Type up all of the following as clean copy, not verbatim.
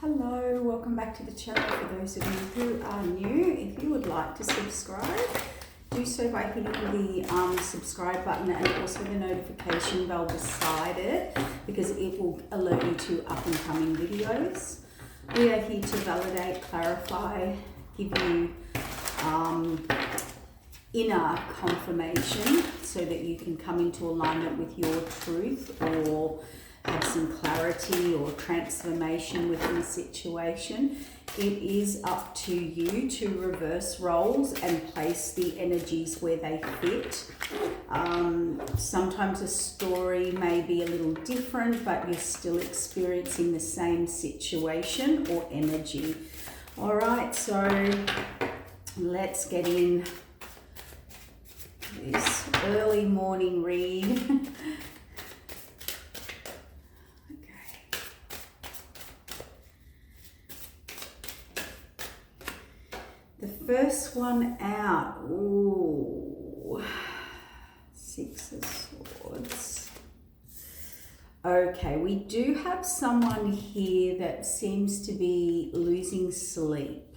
Hello, welcome back to the channel. For those of you who are new, if you would like to subscribe, do so by hitting the subscribe button and also the notification bell beside it, because it will alert you to up and coming videos. We are here to validate, clarify, give you inner confirmation so that you can come into alignment with your truth or have some clarity or transformation within the situation. It is up to you to reverse roles and place the energies where they fit. Sometimes a story may be a little different, but you're still experiencing the same situation or energy. All right, so let's get in this early morning read. First one out, ooh, Six of Swords. Okay, we do have someone here that seems to be losing sleep.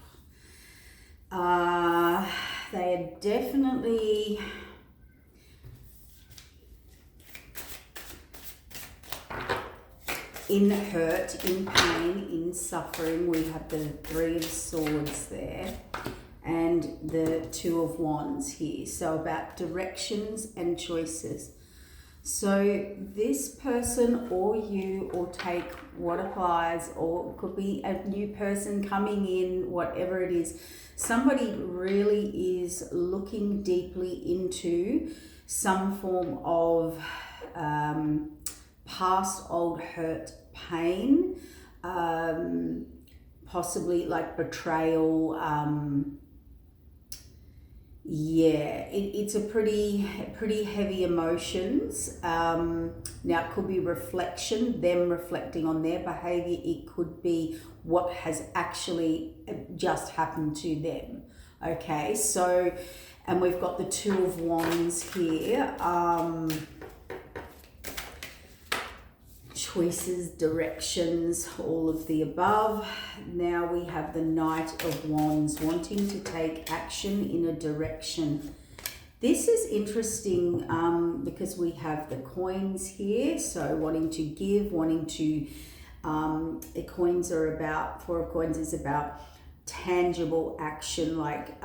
They are definitely in hurt, in pain, in suffering. We have the Three of Swords there and the Two of Wands here. So about directions and choices. So this person or you, or take what applies, or it could be a new person coming in, whatever it is. Somebody really is looking deeply into some form of past old hurt, pain, possibly like betrayal. It's a pretty heavy emotions. Now it could be reflection, them reflecting on their behavior. It could be what has actually just happened to them. Okay, so, and we've got the Two of Wands here. Choices, directions, all of the above. Now we have the Knight of Wands, wanting to take action in a direction. This is interesting because we have the coins here, so wanting to give, wanting to, the coins are about, Four of Coins is about tangible action, like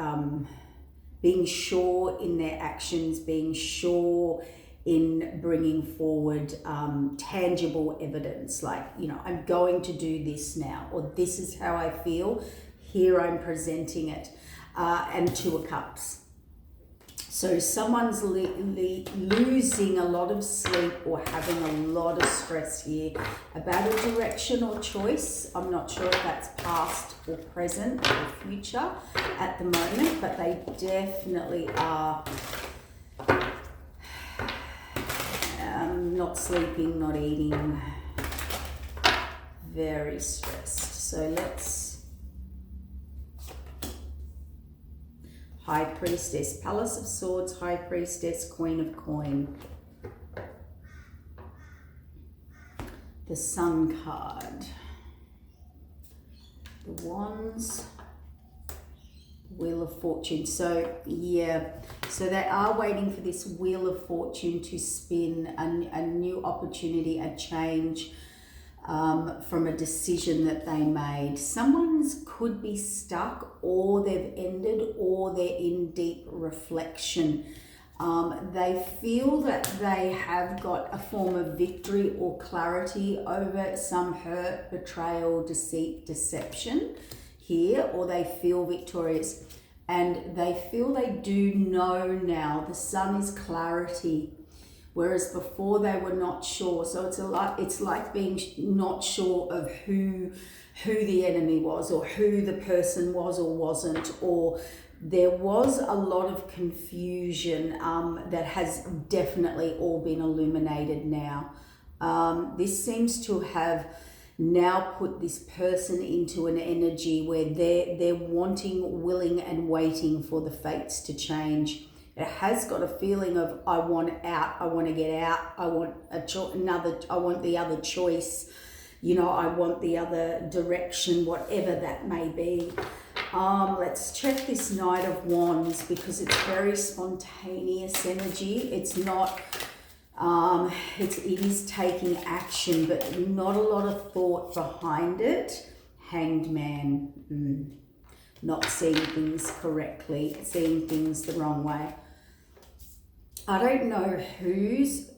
being sure in their actions, being sure in bringing forward tangible evidence, like, you know, I'm going to do this now, or this is how I feel, here I'm presenting it, and Two of Cups. So someone's losing a lot of sleep or having a lot of stress here about a direction or choice. I'm not sure if that's past or present or future at the moment, but they definitely are not sleeping, not eating, very stressed. So let's, High Priestess, Palace of Swords, High Priestess, Queen of Coin. The Sun card. The Wands. Wheel of Fortune. So yeah, so they are waiting for this Wheel of Fortune to spin, a new opportunity, a change from a decision that they made. Someone's could be stuck, or they've ended, or they're in deep reflection. They feel that they have got a form of victory or clarity over some hurt, betrayal, deceit, deception here, or they feel victorious, and they feel they do know now. The Sun is clarity, whereas before they were not sure. So it's like being not sure of who the enemy was, or who the person was or wasn't, or there was a lot of confusion that has definitely all been illuminated now. This seems to have now put this person into an energy where they're wanting, willing, and waiting for the fates to change. It has got a feeling of, I want out, I want to get out, I want I want the other choice. I want the other direction, whatever that may be. Let's check this Knight of Wands, because it's very spontaneous energy. It's not, it is taking action, but not a lot of thought behind it. Hanged Man, not seeing things correctly, seeing things the wrong way. I don't know whose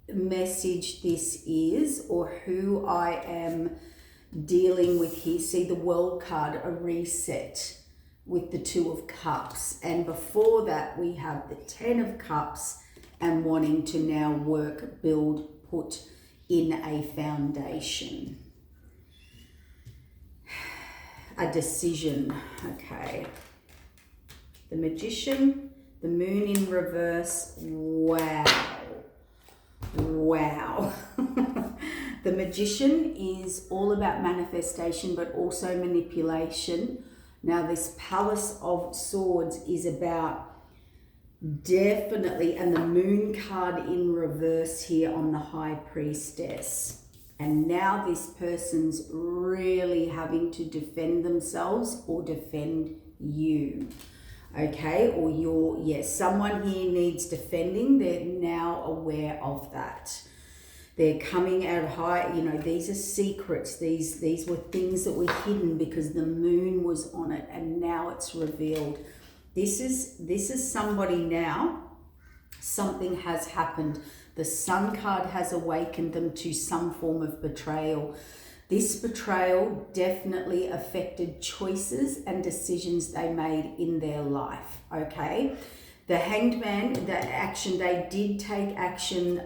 message this is or who I am dealing with here. See the World card, a reset with the Two of Cups. And before that, we have the Ten of Cups and wanting to now work, build, put in a foundation. A decision, okay. The Magician, the Moon in reverse, wow. The Magician is all about manifestation, but also manipulation. Now this Palace of Swords is about definitely, and the Moon card in reverse here on the High Priestess. And now this person's really having to defend themselves or defend you. Okay, or someone here needs defending. They're now aware of that. They're coming out high, these are secrets. These were things that were hidden because the moon was on it, and now it's revealed. This is somebody now. Something has happened. The Sun card has awakened them to some form of betrayal. This betrayal definitely affected choices and decisions they made in their life, okay? The Hanged Man, they did take action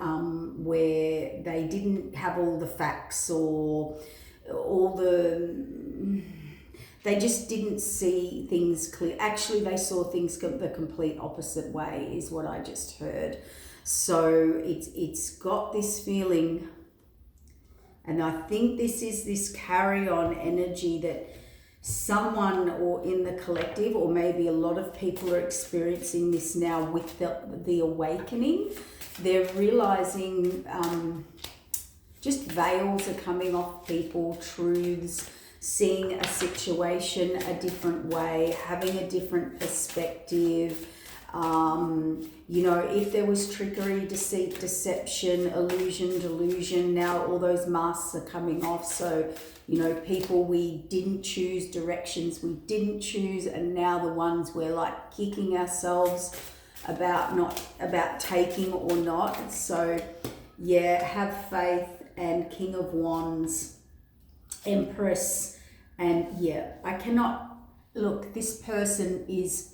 where they didn't have all the facts or they just didn't see things clear. Actually, they saw things the complete opposite way, is what I just heard. So it's got this feeling, and I think this is this carry-on energy that someone or in the collective, or maybe a lot of people are experiencing this now with the awakening. They're realizing just veils are coming off people, truths, seeing a situation a different way, having a different perspective. If there was trickery, deceit, deception, illusion, delusion, now all those masks are coming off. So, people we didn't choose, directions we didn't choose, and now the ones we're like kicking ourselves about taking or not. So, have faith, and King of Wands, Empress, and I cannot look. This person is.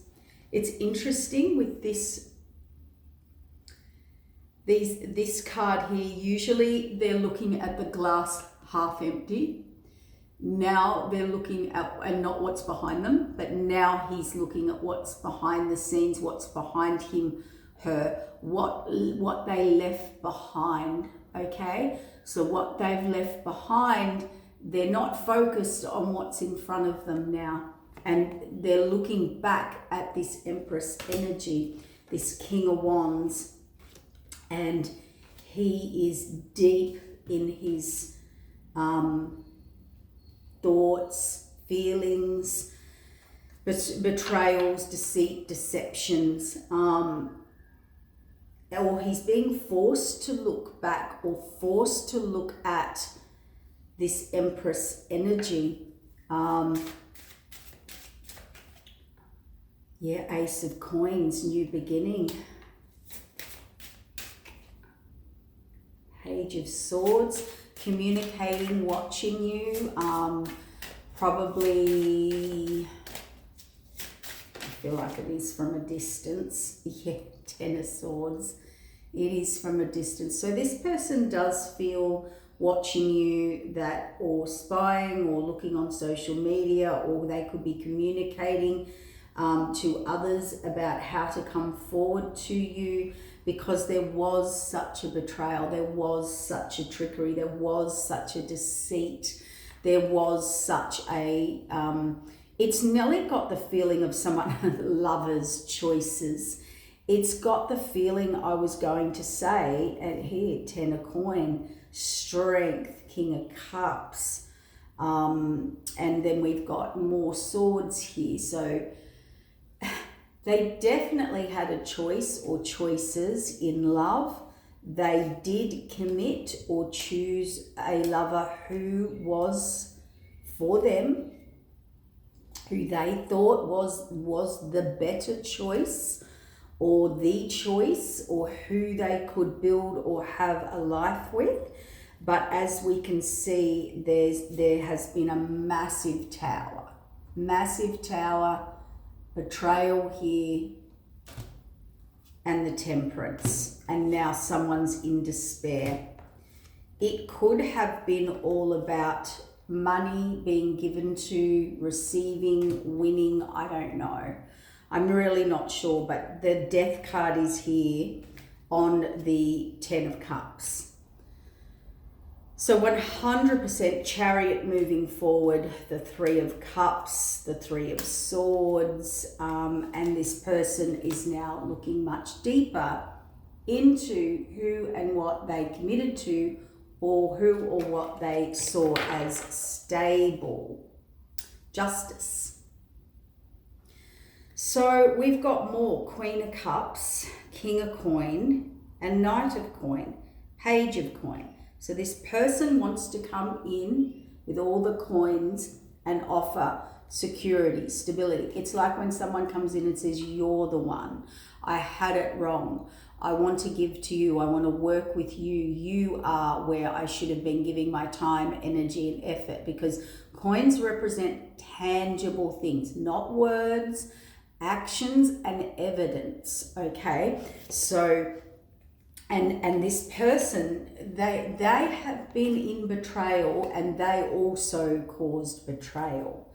It's interesting with this card here. Usually they're looking at the glass half empty. Now they're looking at, and not what's behind them, but now he's looking at what's behind the scenes, what's behind him, her, what they left behind, okay? So what they've left behind, they're not focused on what's in front of them now. And they're looking back at this Empress energy, this King of Wands, and he is deep in his thoughts, feelings, betrayals, deceit, deceptions, or he's being forced to look back or forced to look at this Empress energy. Ace of Coins, new beginning. Page of Swords, communicating, watching you. Probably, I feel like it is from a distance. Ten of Swords. It is from a distance. So this person does feel watching you, that, or spying, or looking on social media, or they could be communicating to others about how to come forward to you, because there was such a betrayal, there was such a trickery, there was such a deceit, there was such a, it's nearly got the feeling of someone, lovers' choices. It's got the feeling, I was going to say, and here, Ten of Coin, Strength, King of Cups. And then we've got more swords here. So they definitely had a choice or choices in love. They did commit or choose a lover who was for them, who they thought was the better choice or the choice, or who they could build or have a life with. But as we can see, there has been a massive tower, betrayal here, and the Temperance, and now someone's in despair. It could have been all about money being given to, receiving, winning, I don't know. I'm really not sure, but the Death card is here on the Ten of Cups. So 100% Chariot moving forward, the Three of Cups, the Three of Swords, and this person is now looking much deeper into who and what they committed to, or who or what they saw as stable. Justice. So we've got more Queen of Cups, King of Coin, and Knight of Coin, Page of Coin. So this person wants to come in with all the coins and offer security, stability. It's like when someone comes in and says, you're the one. I had it wrong. I want to give to you. I want to work with you. You are where I should have been giving my time, energy, and effort, because coins represent tangible things, not words, actions, and evidence. Okay, so and this person, they have been in betrayal, and they also caused betrayal.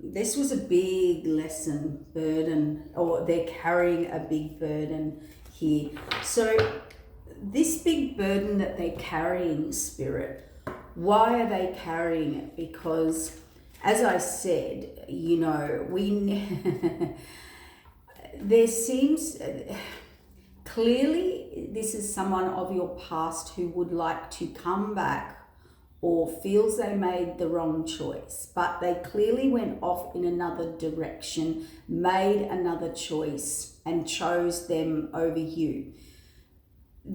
This was a big lesson, burden, or they're carrying a big burden here. So this big burden that they're carrying, Spirit, why are they carrying it? Because, as I said, you know, there seems, clearly this is someone of your past who would like to come back or feels they made the wrong choice, but they clearly went off in another direction, made another choice, and chose them over you.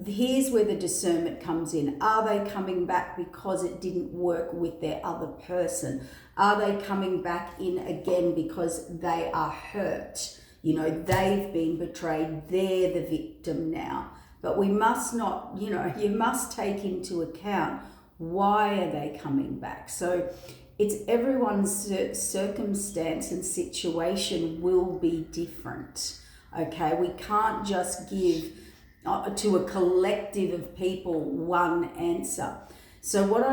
Here's where the discernment comes in. Are they coming back because it didn't work with their other person? Are they coming back in again because they are hurt? You know, they've been betrayed. They're the victim now. But we must not, you know, you must take into account, why are they coming back? So it's everyone's circumstance and situation will be different. Okay, we can't just give to a collective of people one answer. So what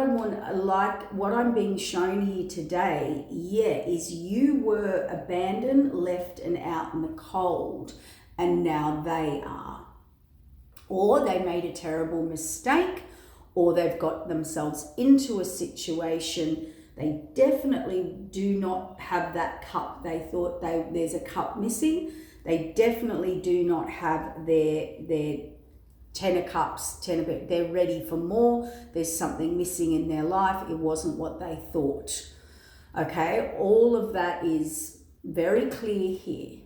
what I'm being shown here today, is you were abandoned, left and out in the cold, and now they are. Or they made a terrible mistake, or they've got themselves into a situation. They definitely do not have that cup. They thought there's a cup missing. They definitely do not have their Ten of Cups, they're ready for more. There's something missing in their life. It wasn't what they thought. Okay, all of that is very clear here.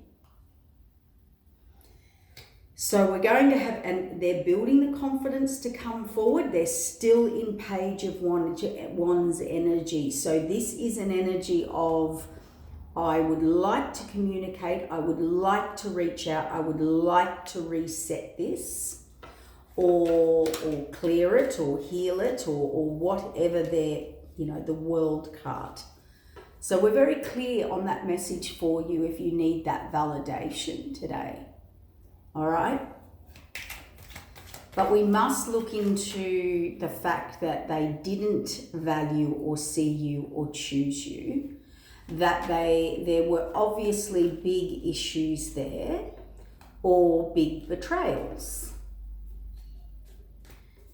So we're going to have, and they're building the confidence to come forward. They're still in Page of Wands energy. So this is an energy of, I would like to communicate. I would like to reach out. I would like to reset this, or clear it, or heal it, or whatever their, the World card. So we're very clear on that message for you if you need that validation today. All right? But we must look into the fact that they didn't value or see you or choose you, that there were obviously big issues there, or big betrayals.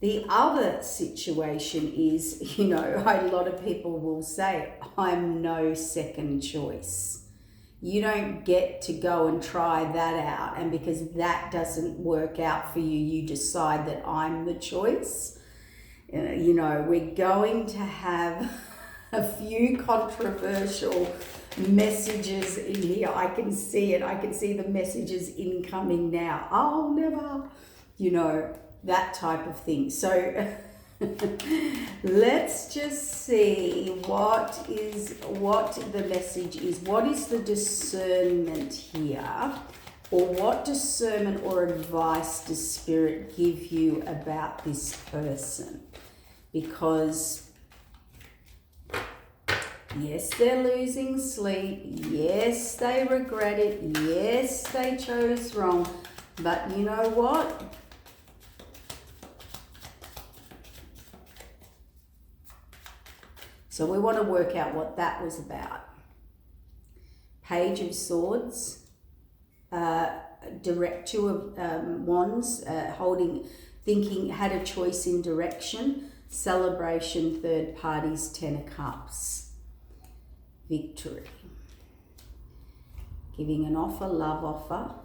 The other situation is, a lot of people will say, I'm no second choice. You don't get to go and try that out, and because that doesn't work out for you, you decide that I'm the choice. You know, we're going to have a few controversial messages in here. I can see it. I can see the messages incoming now. I'll never, you know, that type of thing. So let's just see what the message is. What is the discernment here? Or what discernment or advice does Spirit give you about this person? Because yes, they're losing sleep. Yes, they regret it. Yes, they chose wrong. But you know what? So we want to work out what that was about. Page of Swords, Two of Wands, thinking, had a choice in direction, celebration, third parties, 10 of Cups, victory, giving an offer, love offer.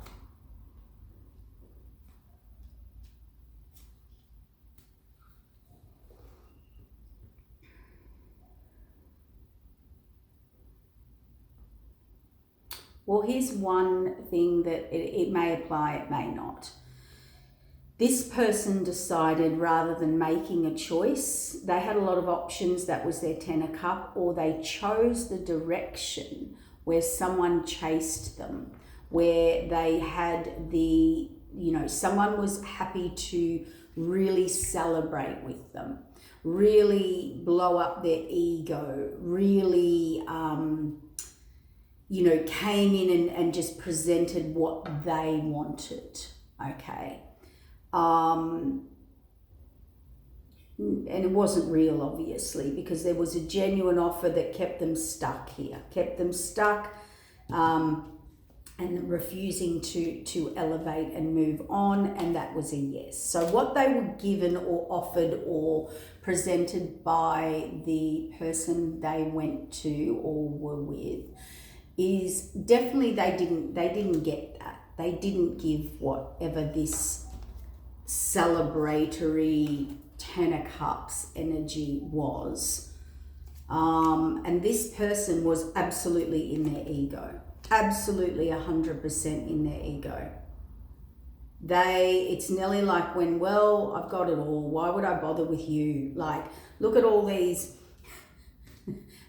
Well, here's one thing that it may apply, it may not. This person decided, rather than making a choice, they had a lot of options, that was their 10 of Cup, or they chose the direction where someone chased them, where they had the, you know, someone was happy to really celebrate with them, really blow up their ego, really, you know, came in and just presented what they wanted, okay? And it wasn't real, obviously, because there was a genuine offer that kept them stuck here, and refusing to elevate and move on, and that was a yes. So what they were given or offered or presented by the person they went to or were with is definitely they didn't get that. They didn't give whatever this celebratory 10 of Cups energy was. And this person was absolutely in their ego. Absolutely 100% in their ego. It's nearly like when, well, I've got it all. Why would I bother with you? Like, look at all these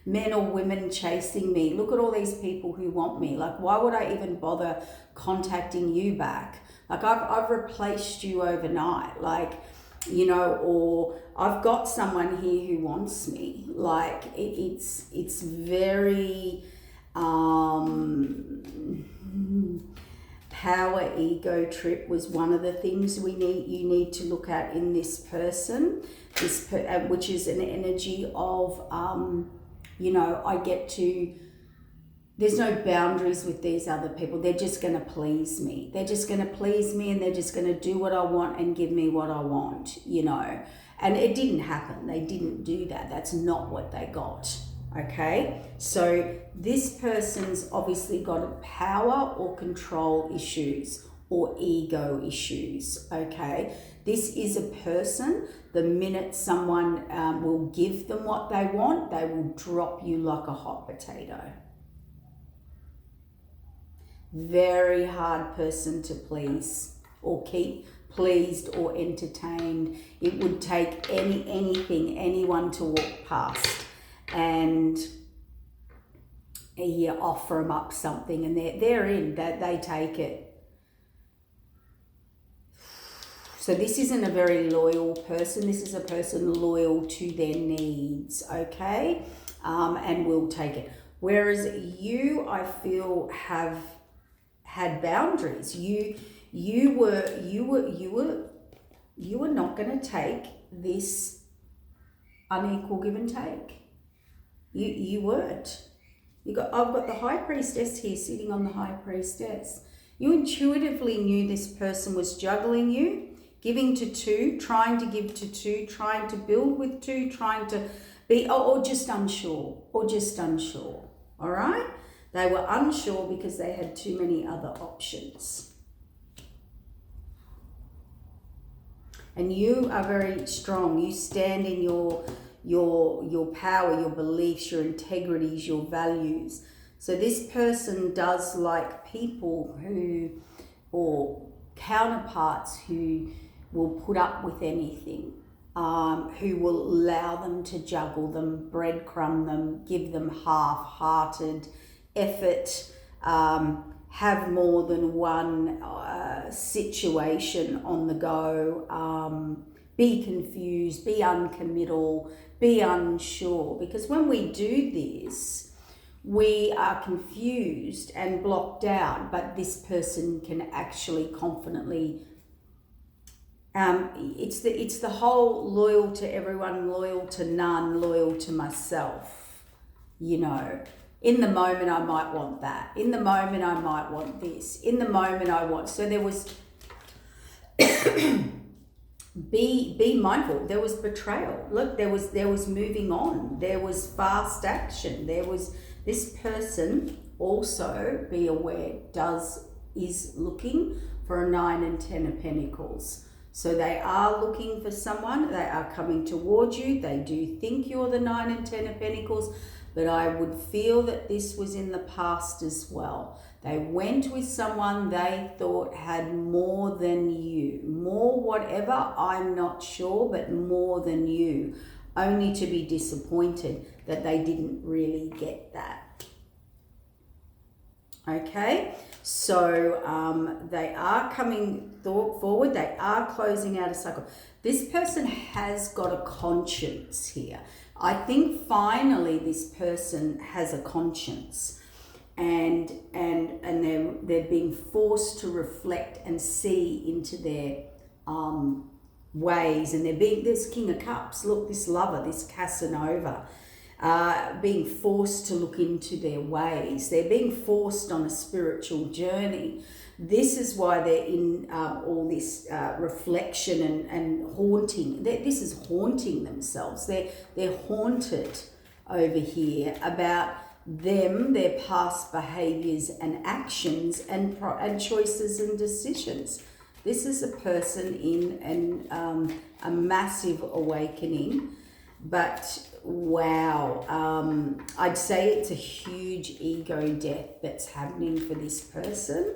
men or women chasing me. Look at all these people who want me. Like, why would I even bother contacting you back? Like, I've replaced you overnight. Like, you know, or I've got someone here who wants me. Like, it's very power ego trip was one of the things you need to look at in this person, which is an energy of you know, there's no boundaries with these other people. They're just going to please me. They're just going to please me, and they're just going to do what I want and give me what I want, you know. And it didn't happen. They didn't do that. That's not what they got, okay? So this person's obviously got power or control issues or ego issues, okay? This is a person, the minute someone will give them what they want, they will drop you like a hot potato. Very hard person to please or keep pleased or entertained. It would take anyone to walk past and offer them up something, and they're in, that they take it. So this isn't a very loyal person. This is a person loyal to their needs, okay? And will take it. Whereas you, I feel, have had boundaries. You were not going to take this unequal give and take. You weren't. I've got the High Priestess here, sitting on the High Priestess. You intuitively knew this person was juggling you, giving to two, trying to give to two, trying to build with two, trying to be, or just unsure, all right? They were unsure because they had too many other options. And you are very strong. You stand in your power, your beliefs, your integrities, your values. So this person does like people who, or counterparts who will put up with anything, who will allow them to juggle them, breadcrumb them, give them half-hearted effort, have more than one situation on the go, be confused, be uncommittal, be unsure. Because when we do this, we are confused and blocked out, but this person can actually confidently, it's the whole loyal to everyone, loyal to none, loyal to myself, you know. In the moment I might want that. In the moment I might want this. In the moment I want. So there was be mindful. There was betrayal. Look, there was moving on. There was fast action. There was this person also, be aware, is looking for a 9 and 10 of Pentacles. So they are looking for someone. They are coming towards you. They do think you're the 9 and 10 of Pentacles. But I would feel that this was in the past as well. They went with someone they thought had more than you. More whatever, I'm not sure, but more than you. Only to be disappointed that they didn't really get that. Okay, so they are coming forward. They are closing out a cycle. This person has got a conscience here. I think finally this person has a conscience, and they're being forced to reflect and see into their ways, and there's King of Cups. Look, this lover, this Casanova, being forced to look into their ways. They're being forced on a spiritual journey. This is why they're in all this reflection and haunting. This is haunting themselves. They're haunted over here about them, their past behaviors and actions and choices and decisions. This is a person in a massive awakening, but wow, I'd say it's a huge ego death that's happening for this person.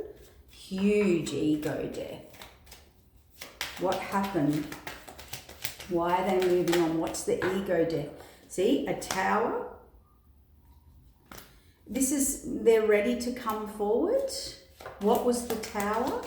Huge ego death. What happened? Why are they moving on? What's the ego death? See, a Tower. They're ready to come forward. What was the Tower?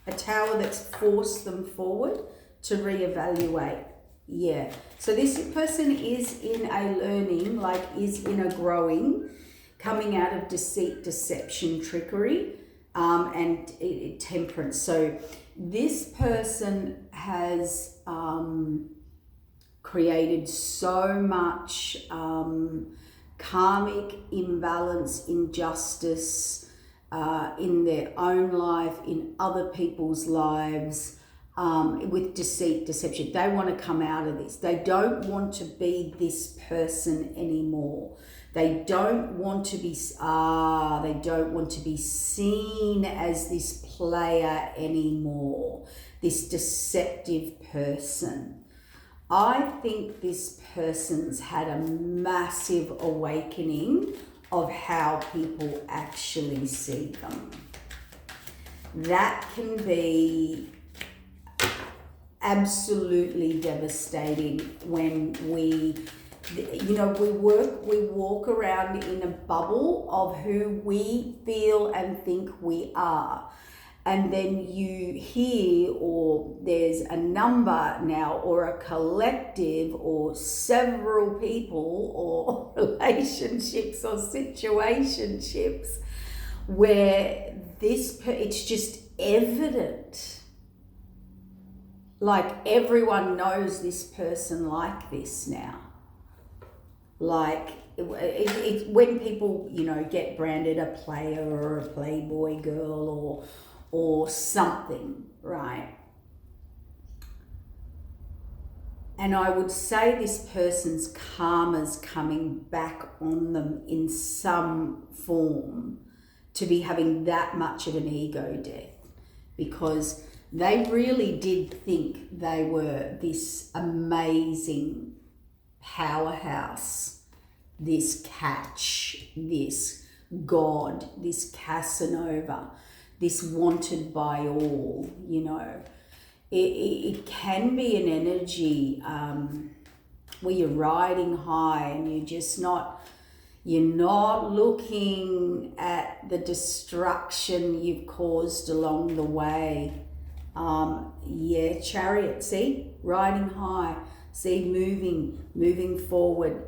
A Tower that's forced them forward to reevaluate. Yeah. So this person is in a learning, is in a growing, coming out of deceit, deception, trickery, and temperance. So this person has created so much karmic imbalance, injustice in their own life, in other people's lives, with deceit, deception. They want to come out of this. They don't want to be this person anymore. They don't want to be seen as this player anymore, this deceptive person. I think this person's had a massive awakening of how people actually see them. That can be absolutely devastating when we walk around in a bubble of who we feel and think we are. And then you hear, or there's a number now, or a collective, or several people, or relationships, or situationships, where it's just evident. Like everyone knows this person like this now. Like when people, get branded a player or a playboy girl or something, right? And I would say this person's karma's coming back on them in some form to be having that much of an ego death, because they really did think they were this amazing powerhouse, this catch, this God, this Casanova, this wanted by all, you know. It can be an energy where you're riding high and you're not looking at the destruction you've caused along the way. Chariot, see, riding high, see, moving forward,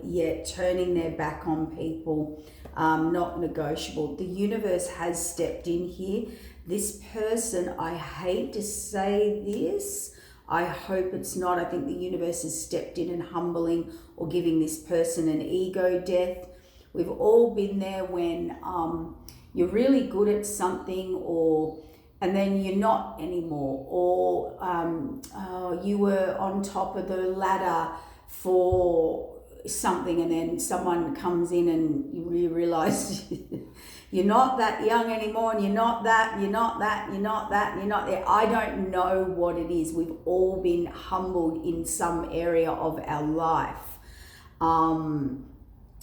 turning their back on people, not negotiable. The universe has stepped in here. This person, I hate to say this, I hope it's not. I think the universe has stepped in and humbling or giving this person an ego death. We've all been there when you're really good at something, and then you're not anymore, or you were on top of the ladder for something, and then someone comes in and you realize you're not that young anymore, and you're not that. I don't know what it is. We've all been humbled in some area of our life.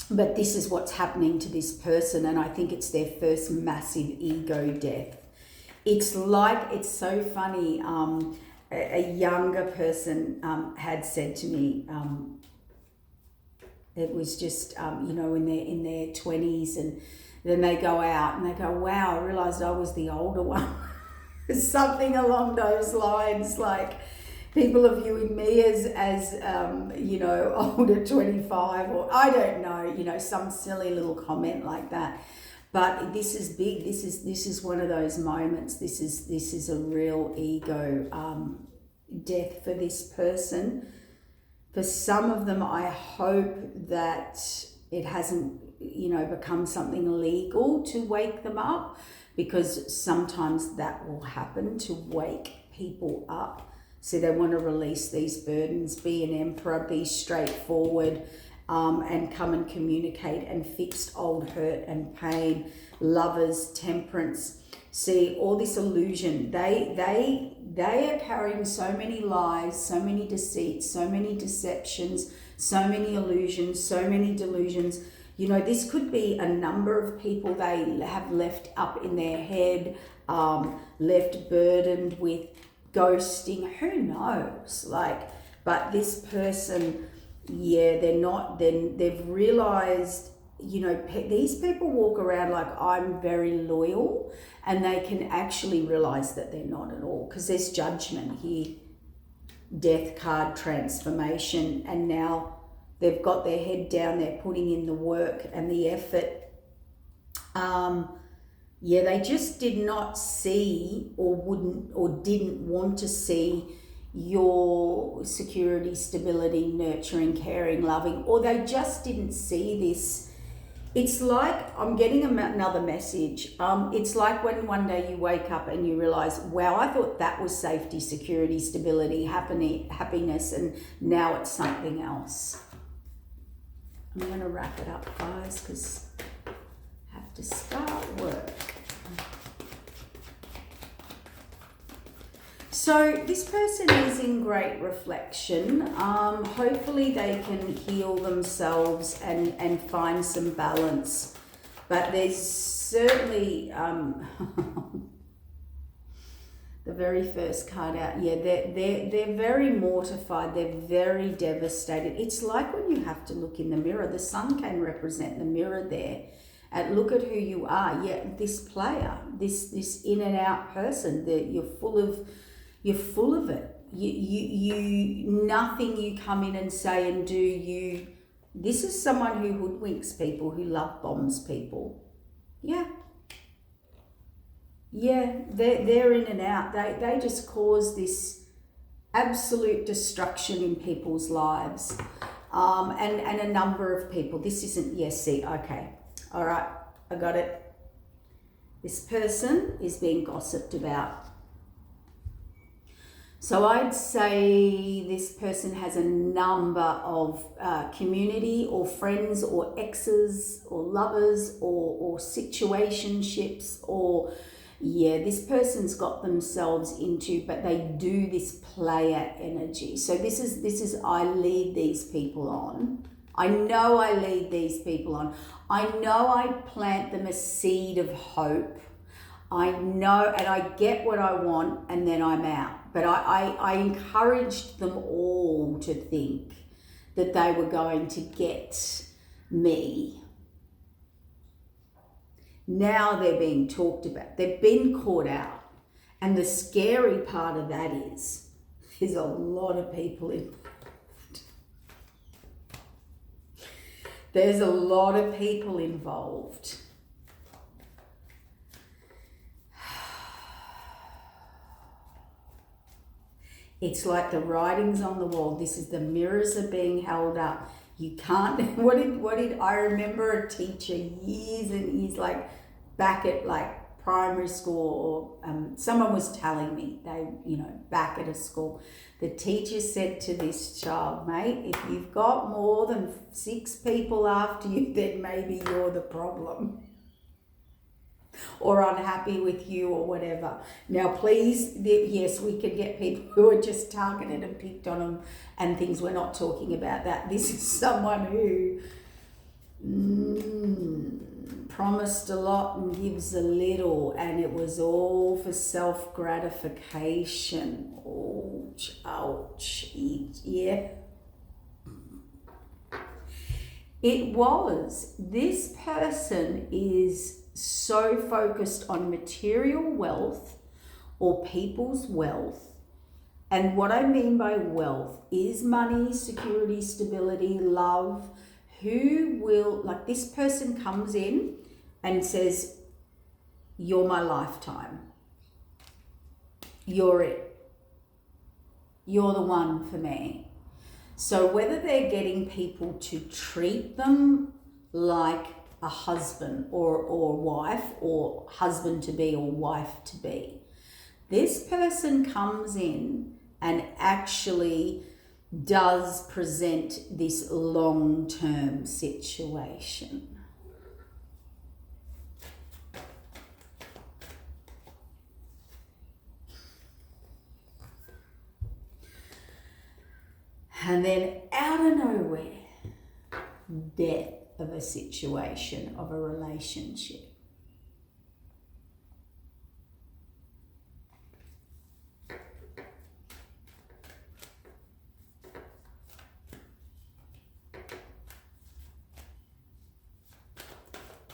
But this is what's happening to this person, and I think it's their first massive ego death. It's so funny. A younger person had said to me, it was just, in their 20s, and then they go out and they go, wow, I realised I was the older one. Something along those lines, like people are viewing me as older 25, or I don't know, some silly little comment like that. But this is big. This is one of those moments. This is a real ego death for this person. For some of them, I hope that it hasn't, become something illegal to wake them up, because sometimes that will happen, to wake people up. So they want to release these burdens, be an emperor, be straightforward, and come and communicate, and fix old hurt and pain. Lovers, temperance. See, all this illusion. They are carrying so many lies, so many deceits, so many deceptions, so many illusions, so many delusions. This could be a number of people they have left up in their head, left burdened with ghosting. Who knows? But this person, they've realized, these people walk around like, I'm very loyal, and they can actually realize that they're not at all, because there's judgment here, death card, transformation, and now they've got their head down, they're putting in the work and the effort. They just did not see, or didn't want to see, your security, stability, nurturing, caring, loving, or they just didn't see this. It's like, I'm getting another message. It's like when one day you wake up and you realize, wow, I thought that was safety, security, stability, happiness, and now it's something else. I'm going to wrap it up, guys, because I have to start work. So this person is in great reflection. Hopefully they can heal themselves and find some balance. But there's certainly the very first card out. They're very mortified. They're very devastated. It's like when you have to look in the mirror. The sun can represent the mirror there. And look at who you are. This player, this in and out person. You're full of it. You nothing you come in and say and do. This is someone who hoodwinks people, who love bombs people. They're in and out. They just cause this absolute destruction in people's lives, and a number of people. This isn't, okay, all right, I got it. This person is being gossiped about. So I'd say this person has a number of community or friends or exes or lovers or situationships or, yeah, this person's got themselves into, but they do this player energy. So this is I lead these people on. I know I lead these people on. I know I plant them a seed of hope. I know, and I get what I want, and then I'm out. But I encouraged them all to think that they were going to get me. Now they're being talked about. They've been caught out. And the scary part of that is, there's a lot of people involved. There's a lot of people involved. It's like the writing's on the wall. This is the mirrors are being held up. You can't, what did I remember a teacher years and years, like back at like primary school, or someone was telling me, they, back at a school, the teacher said to this child, mate, if you've got more than 6 people after you, then maybe you're the problem. Or unhappy with you or whatever. Now, please, yes, we can get people who are just targeted and picked on them and things. We're not talking about that. This is someone who promised a lot and gives a little, and it was all for self-gratification. Ouch, ouch, yeah. It was. This person is so focused on material wealth or people's wealth. And what I mean by wealth is money, security, stability, love. Who will, like this person comes in and says, you're my lifetime. You're it. You're the one for me. So whether they're getting people to treat them like a husband or wife, or husband to be or wife to be, this person comes in and actually does present this long-term situation. And then out of nowhere, death of a situation, of a relationship.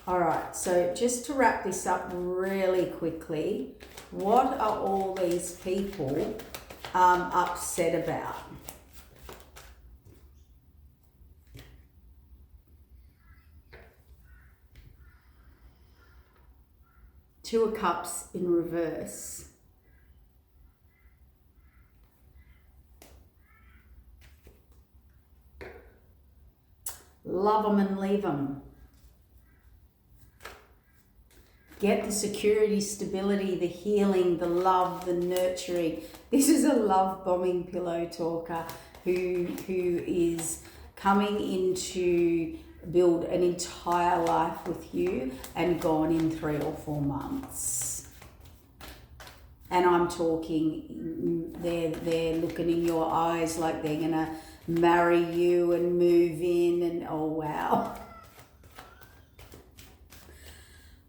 All right, so just to wrap this up really quickly, what are all these people upset about? Two of Cups in reverse. Love them and leave them. Get the security, stability, the healing, the love, the nurturing. This is a love bombing pillow talker who is coming into build an entire life with you and gone in 3 or 4 months. And I'm talking, they're looking in your eyes like they're gonna marry you and move in, and oh wow.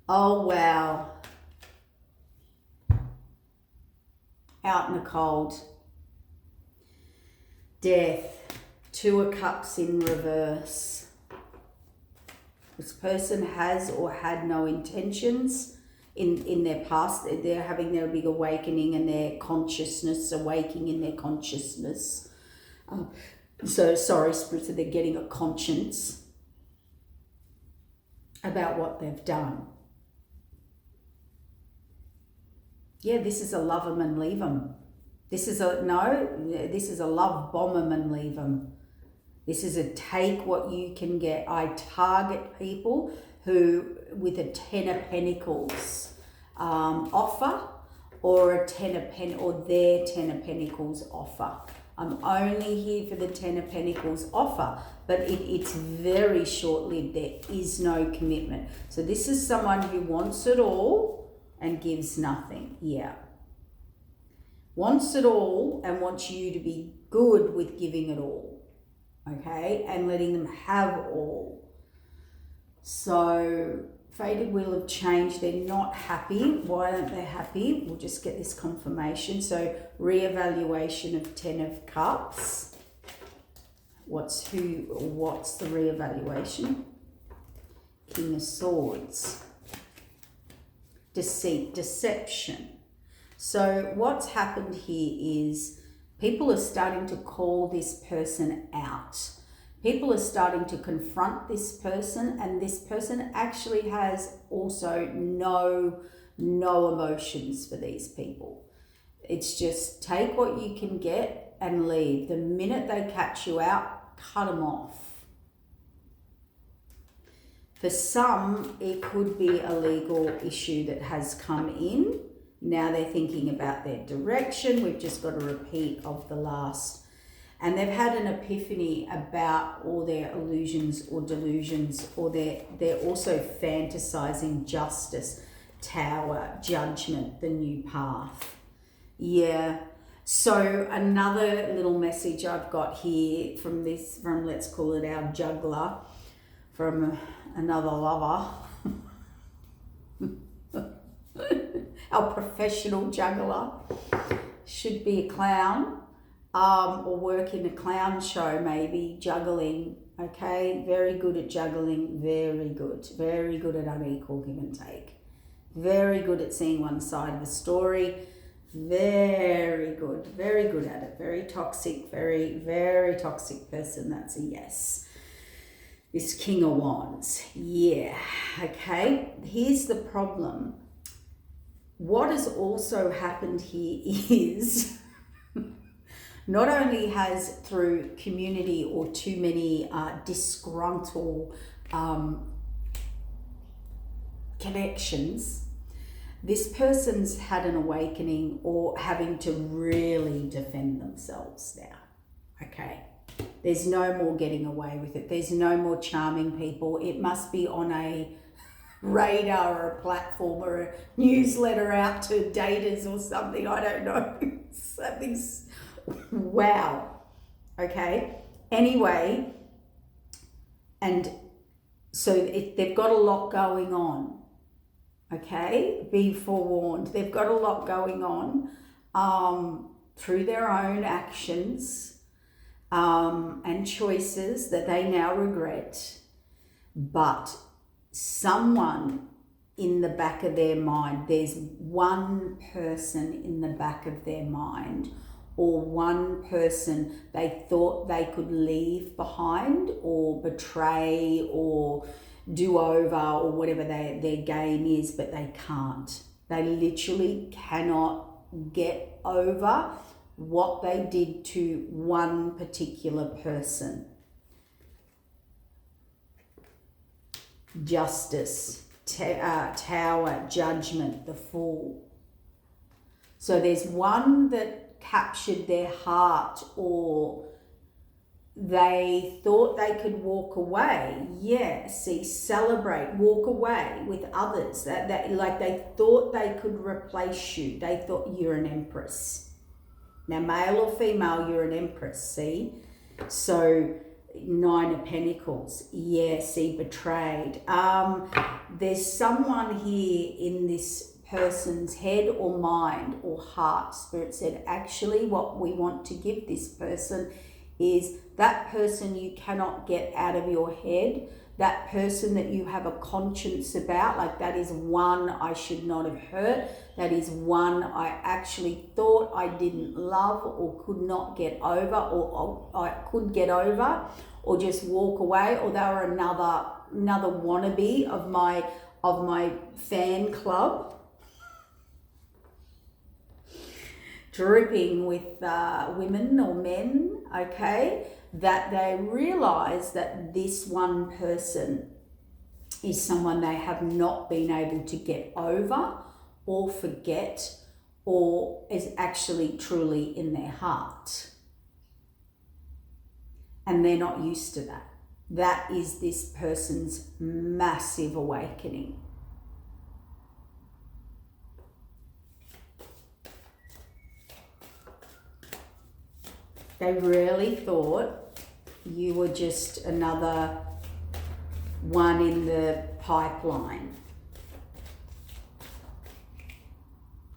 Oh wow. Out in the cold. Death. 2 of Cups in reverse. This person has or had no intentions in their past. They're having their big awakening and their consciousness, awakening in their consciousness. So sorry, spirits, they're getting a conscience about what they've done. Yeah, this is a love 'em and leave 'em. This is a love bomb 'em and leave 'em. This is a take what you can get. I target people who, with a 10 of Pentacles offer, or a Ten of Pentacles, or their Ten of Pentacles offer. I'm only here for the Ten of Pentacles offer, but it's very short-lived. There is no commitment. So this is someone who wants it all and gives nothing. Yeah. Wants it all and wants you to be good with giving it all. Okay? And letting them have all. So, fated wheel of change, they're not happy. Why aren't they happy? We'll just get this confirmation. So, reevaluation of Ten of Cups. What's the reevaluation? King of Swords. Deceit, deception. So what's happened here is people are starting to call this person out. People are starting to confront this person, and this person actually has also no emotions for these people. It's just take what you can get and leave. The minute they catch you out, cut them off. For some, it could be a legal issue that has come in. Now they're thinking about their direction. We've just got a repeat of the last. And they've had an epiphany about all their illusions or delusions, or they're also fantasizing justice, Tower, judgment, the new path. Yeah. So another little message I've got here from let's call it our juggler, from another lover, our professional juggler, should be a clown, or work in a clown show, maybe juggling. Okay, very good at juggling, very good at unequal give and take, very good at seeing one side of the story, very good at it, very toxic, very toxic person. That's a yes. This King of Wands, yeah, okay. Here's the problem. What has also happened here is not only has through community or too many disgruntled connections, this person's had an awakening or having to really defend themselves now, okay? There's no more getting away with it. There's no more charming people. It must be on a radar or a platform or a newsletter out to daters or something. I don't know. Something's wow. Okay. Anyway, and so they've got a lot going on. Okay. Be forewarned. They've got a lot going on through their own actions. And choices that they now regret, but someone in the back of their mind, there's one person in the back of their mind, or one person they thought they could leave behind or betray or do over or whatever their game is, but they can't. They literally cannot get over what they did to one particular person. Justice, Tower, judgment, the Fool. So there's one that captured their heart, or they thought they could walk away. Yeah, see, celebrate, walk away with others. That like they thought they could replace you. They thought you're an empress. Now, male or female, you're an empress, see? So, 9 of Pentacles. Yeah, see, betrayed. There's someone here in this person's head or mind or heart. Spirit said, actually, what we want to give this person is that person you cannot get out of your head, that person that you have a conscience about, like that is one I should not have hurt, that is one I actually thought I didn't love or could not get over, or I could get over or just walk away, or they were another wannabe of my fan club, dripping with women or men, okay, that they realize that this one person is someone they have not been able to get over or forget or is actually truly in their heart. And they're not used to that. That is this person's massive awakening. They really thought you were just another one in the pipeline.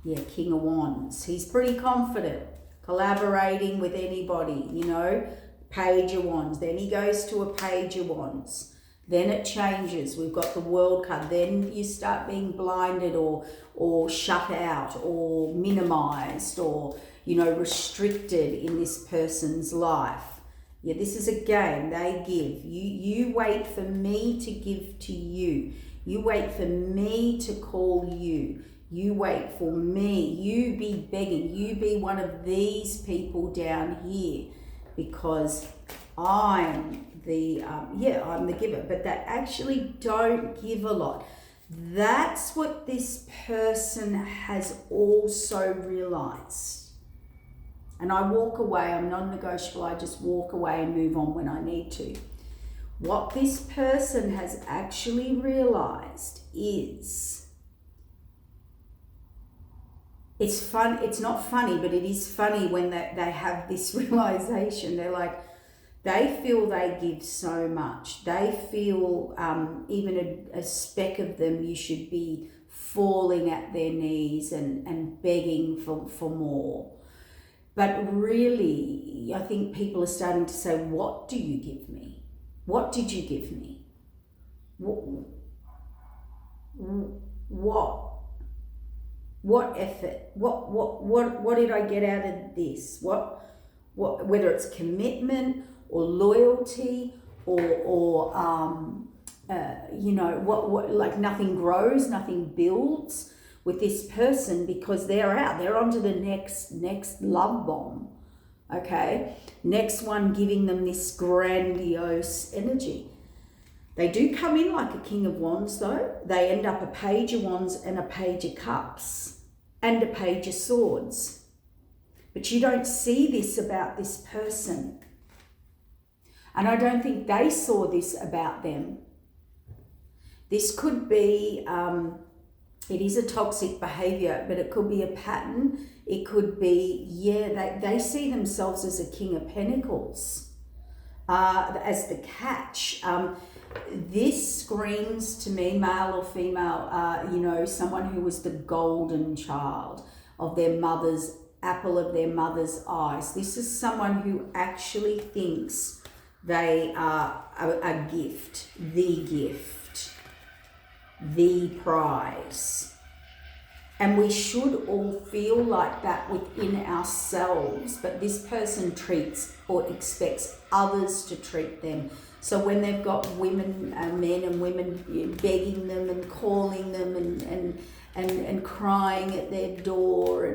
Yeah, King of Wands. He's pretty confident, collaborating with anybody, you know. Page of Wands. Then he goes to a Page of Wands. Then it changes. We've got the World card. Then you start being blinded or shut out or minimized or, you know, restricted in this person's life. Yeah, this is a game they give. You wait for me to give to you. You wait for me to call you. You wait for me. You be begging. You be one of these people down here because I'm the, I'm the giver. But they actually don't give a lot. That's what this person has also realized. And I walk away, I'm non-negotiable, I just walk away and move on when I need to. What this person has actually realized is, it's not funny, but it is funny when they have this realization. They're like, they feel they give so much. They feel even a speck of them, you should be falling at their knees and begging for more. But really, I think people are starting to say, what do you give me? What did you give me? What effort? What did I get out of this? Whether it's commitment or loyalty or like nothing grows, nothing builds with this person because they're onto the next love bomb. Okay, next one giving them this grandiose energy. They do come in like a King of Wands though. They end up a Page of Wands and a Page of Cups and a Page of Swords. But you don't see this about this person. And I don't think they saw this about them. This could be, it is a toxic behavior, but it could be a pattern. It could be, they see themselves as a King of Pentacles, as the catch. This screams to me, male or female, someone who was the golden child of their mother's, apple of their mother's eyes. This is someone who actually thinks they are a gift, the prize. And we should all feel like that within ourselves, but this person treats or expects others to treat them. So when they've got women, men and women begging them and calling them and crying at their door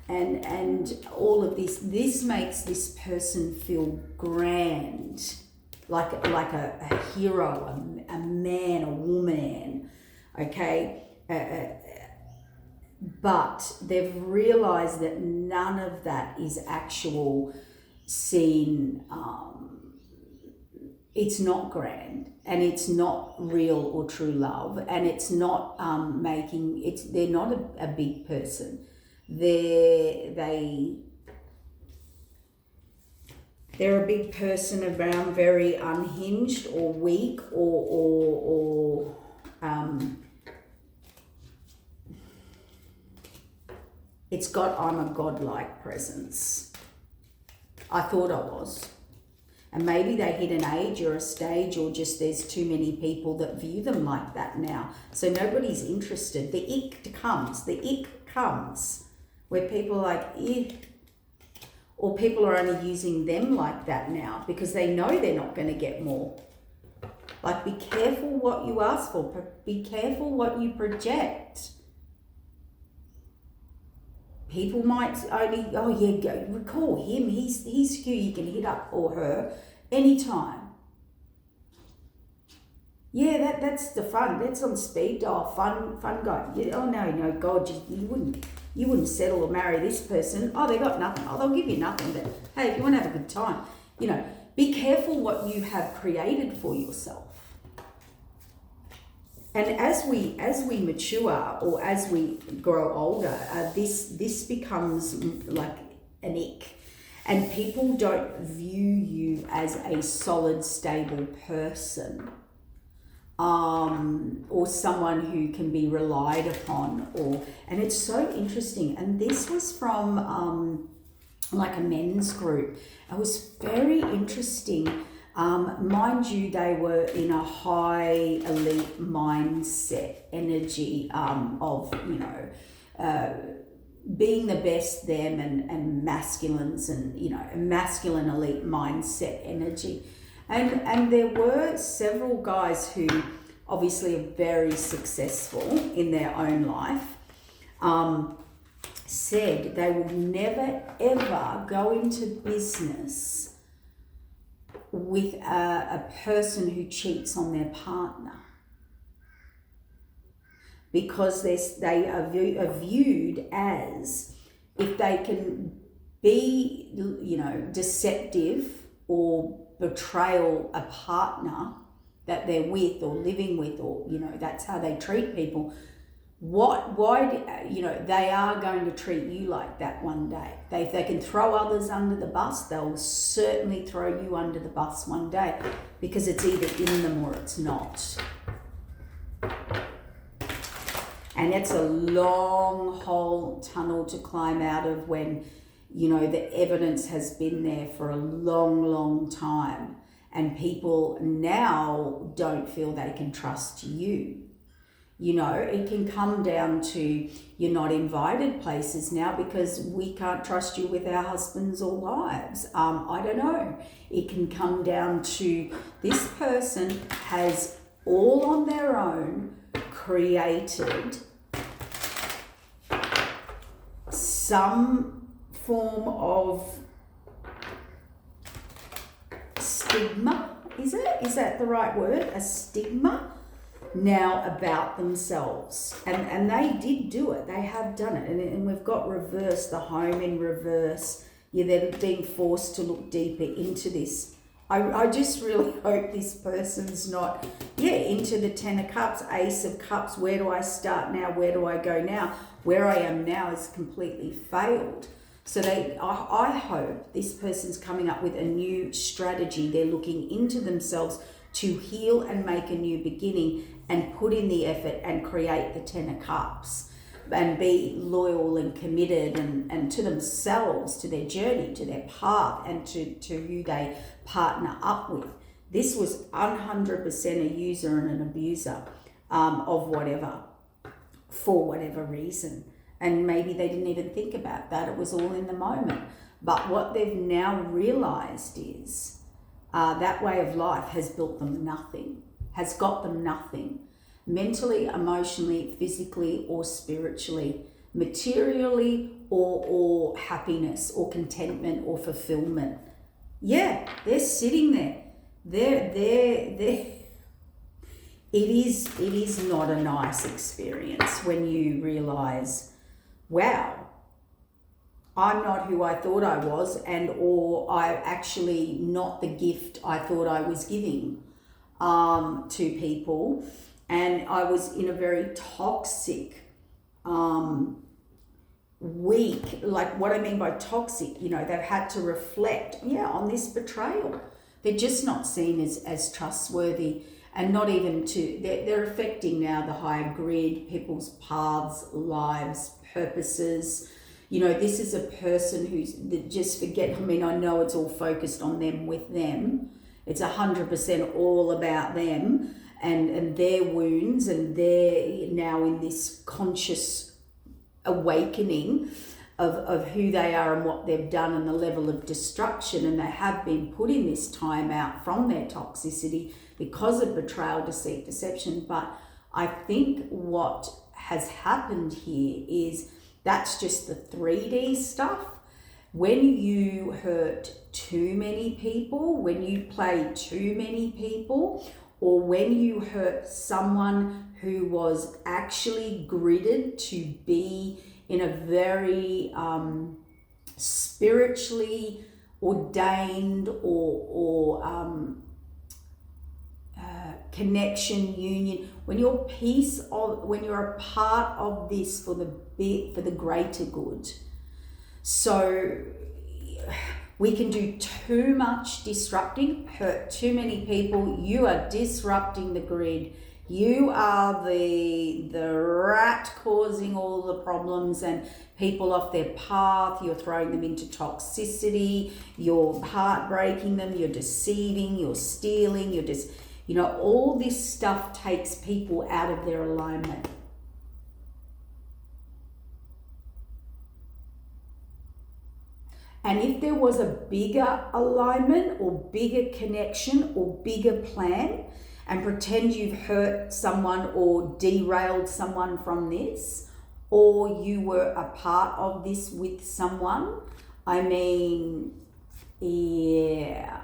and all of this makes this person feel grand, like a hero, a man, a woman, okay? But they've realized that none of that is actual seen. It's not grand, and it's not real or true love, and it's not they're not a big person. They're a big person around very unhinged or weak or it's got I'm a godlike presence. I thought I was. And maybe they hit an age or a stage, or just there's too many people that view them like that now. So nobody's interested. The ick comes where people are like, eh. Or people are only using them like that now because they know they're not going to get more. Like, be careful what you ask for. Be careful what you project. People might only, recall him. He's who you can hit up, or her, anytime. Yeah, that's the fun. That's on speed dial. Fun guy. Yeah, oh no, God, you wouldn't. You wouldn't settle or marry this person. Oh, they got nothing. Oh, they'll give you nothing. But hey, if you want to have a good time, be careful what you have created for yourself. And as we mature or as we grow older, this becomes like an ick. And people don't view you as a solid, stable person, or someone who can be relied upon. And it's so interesting. And this was from like a men's group. It was very interesting. Mind you, they were in a high elite mindset energy of, being the best them and masculines and, a masculine elite mindset energy. And there were several guys who obviously are very successful in their own life, said they will never ever go into business with a person who cheats on their partner, because they are viewed as, if they can be, deceptive or betrayal a partner that they're with or living with, or, that's how they treat people. They are going to treat you like that one day. If they can throw others under the bus, they'll certainly throw you under the bus one day, because it's either in them or it's not. And it's a long whole tunnel to climb out of when, the evidence has been there for a long, long time. And people now don't feel they can trust you. It can come down to you're not invited places now because we can't trust you with our husbands or wives. I don't know. It can come down to this person has all on their own created some form of stigma. Is that the right word? A stigma now about themselves. And they did do it. They have done it. And we've got reverse, the home in reverse. You're then being forced to look deeper into this. I just really hope this person's not, into the 10 of Cups, Ace of Cups. Where do I start now? Where do I go now? Where I am now is completely failed. So I hope this person's coming up with a new strategy. They're looking into themselves to heal and make a new beginning and put in the effort and create the 10 of Cups and be loyal and committed and to themselves, to their journey, to their path, and to who they partner up with. This was 100% a user and an abuser of whatever, for whatever reason. And maybe they didn't even think about that. It was all in the moment. But what they've now realized is that way of life has built them nothing, has got them nothing. Mentally, emotionally, physically, or spiritually, materially, or happiness, or contentment, or fulfillment. Yeah, they're sitting there. It is not a nice experience when you realize, wow, I'm not who I thought I was, or I'm actually not the gift I thought I was giving to people. And I was in a very toxic, weak, like what I mean by toxic, they've had to reflect, on this betrayal. They're just not seen as trustworthy, and not even they're affecting now the higher grid, people's paths, lives, purposes. This is a person who's just forget, I know it's all focused on them with them. It's 100% all about them and their wounds, and they're now in this conscious awakening of who they are and what they've done and the level of destruction, and they have been put in this time out from their toxicity because of betrayal, deceit, deception. But I think what has happened here is that's just the 3D stuff. When you hurt too many people, when you play too many people, or when you hurt someone who was actually gridded to be in a very spiritually ordained or connection, union, when you're when you're a part of this for the greater good. So we can do too much disrupting, hurt too many people. You are disrupting the grid. You are the rat causing all the problems and people off their path. You're throwing them into toxicity. You're heartbreaking them. You're deceiving. You're stealing. You're just, all this stuff takes people out of their alignment. And if there was a bigger alignment or bigger connection or bigger plan, and pretend you've hurt someone or derailed someone from this, or you were a part of this with someone, I mean, yeah,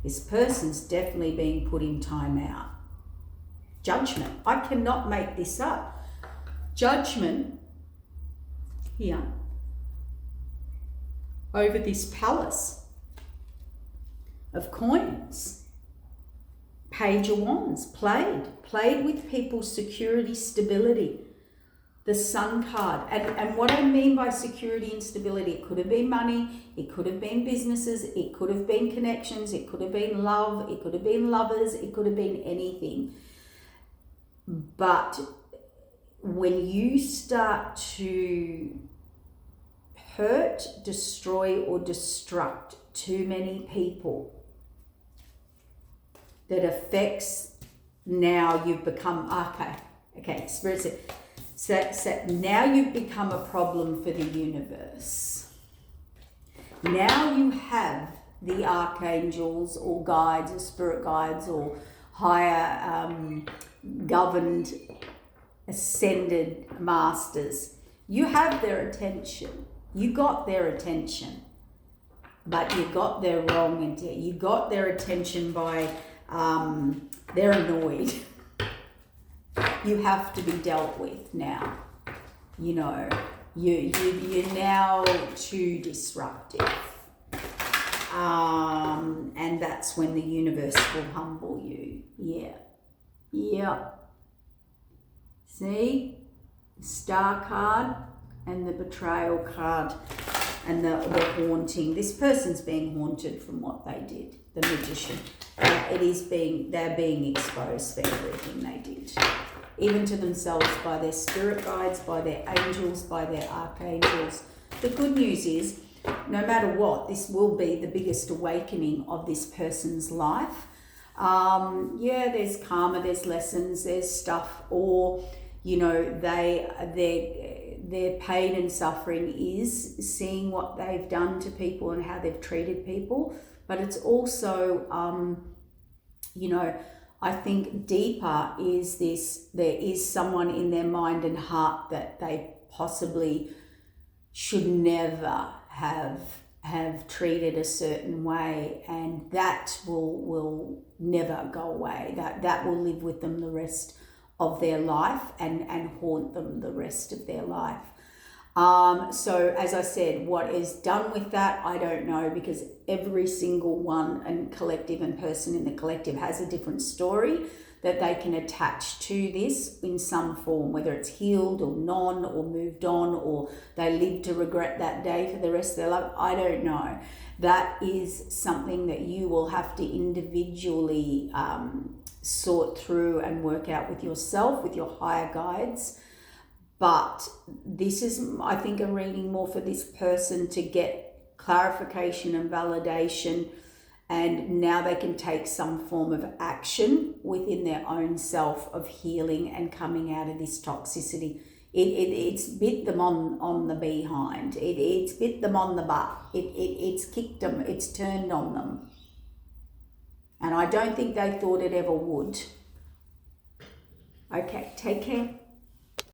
this person's definitely being put in time out. Judgment. I cannot make this up. Judgment here over this palace of coins. Page of Wands, played with people's security, stability. The Sun card. And what I mean by security and stability, it could have been money, it could have been businesses, it could have been connections, it could have been love, it could have been lovers, it could have been anything. But when you start to hurt, destroy, or destruct too many people, that affects, now you've become, okay, Spirit said, so now you've become a problem for the universe. Now you have the archangels or guides or spirit guides or higher governed, ascended masters. You have their attention. You got their attention, but you got their wrong. You got their attention by they're annoyed. You have to be dealt with now. You're now too disruptive. And that's when the universe will humble you. Yeah. See? Star card and the betrayal card and the haunting. This person's being haunted from what they did. The Magician. They're being exposed for everything they did. Even to themselves, by their spirit guides, by their angels, by their archangels. The good news is, no matter what, this will be the biggest awakening of this person's life. There's karma, there's lessons, there's stuff, or, their pain and suffering is seeing what they've done to people and how they've treated people. But it's also, I think deeper is this, there is someone in their mind and heart that they possibly should never have treated a certain way, and that will never go away. That will live with them the rest of their life and haunt them the rest of their life. So as I said, what is done with that, I don't know, because every single one and collective and person in the collective has a different story that they can attach to this in some form, whether it's healed or non or moved on, or they live to regret that day for the rest of their life. I don't know. That is something that you will have to individually sort through and work out with yourself, with your higher guides. But this is, I think, a reading more for this person to get clarification and validation, and now they can take some form of action within their own self of healing and coming out of this toxicity. It's bit them on the behind. It's bit them on the butt. It's kicked them. It's turned on them. And I don't think they thought it ever would. Okay, take care.